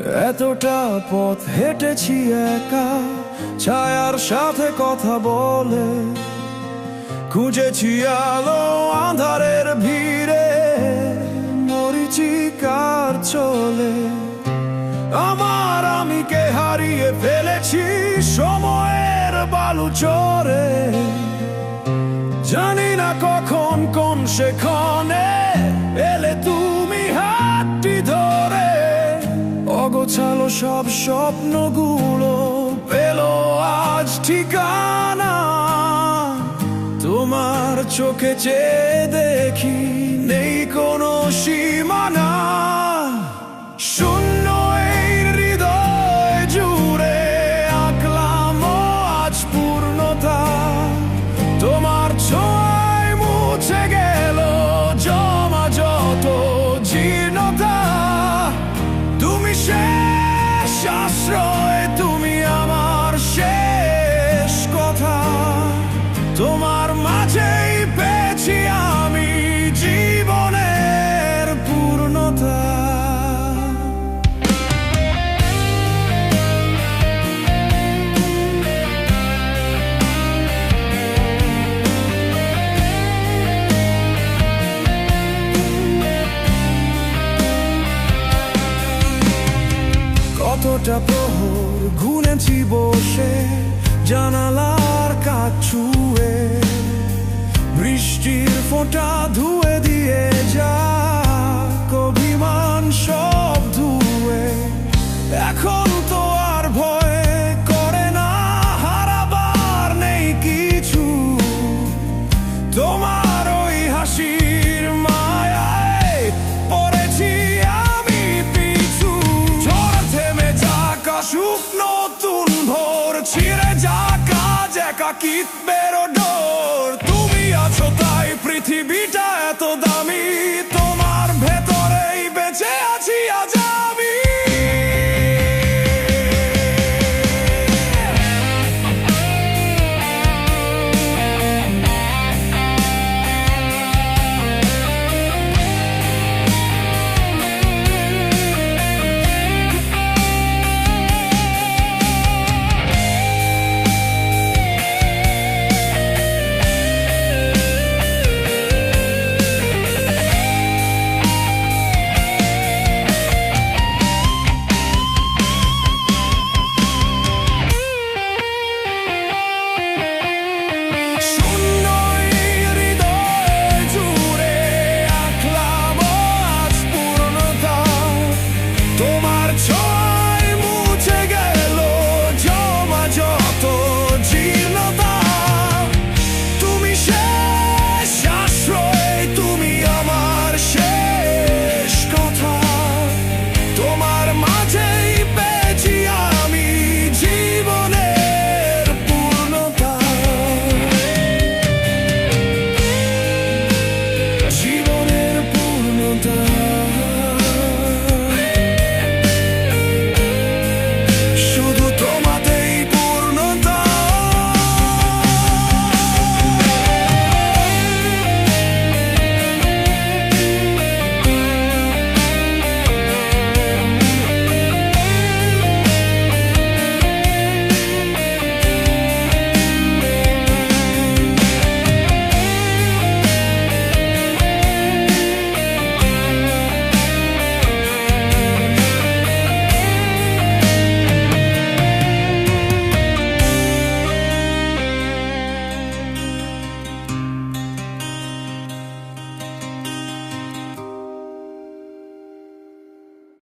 এতটা পথ হেঁটেছি একা, ছায়ার সাথে কথা বলে, খুঁজেছি আলো আঁধারের ভিড়ে, মরিচিকার চলে। আমার আমিকে হারিয়ে ফেলেছি সময়ের বালু চরে, জানি না কখন কোন সেখানে এলে তুমি হাতটি ধরে। অগোছালো সব স্বপ্নগুলো পেল আজ ঠিকানা, তোমার চোখে চেয়ে দেখি নেই কোনো সীমানা। শূন্য এই হৃদয় জুড়ে আঁকলাম আজ পূর্ণতা, তোমার ছোঁয়ায় মুছে গেল জমা যত জীর্ণতা। তুমি শেষ আশ্রয়, তুমি আমার শেষ কথা, তোমার মাঝেই পেয়েছি আমি জীবনের পূর্ণতা। কতটা প্রহর গুনেছি বসে জানালার কাজ ছুঁয়ে, বৃষ্টির ফোঁটা ধুয়ে দিয়ে যাক অভিমান সব ধুয়ে। এখন তো আর ভয় করে না, হারাবার নেই কিছু, তোমার ওই হাসির মায়ায় পড়েছি আমি পিছু। ঝড় থেমে যাক আসুক নতুন ভোর, ছিঁড়ে যাক আজ একাকিত্বের ডোর, তুমি আছো তাই পৃথিবীটা এত দামি, তোমার ভেতরেই বেঁচে আছে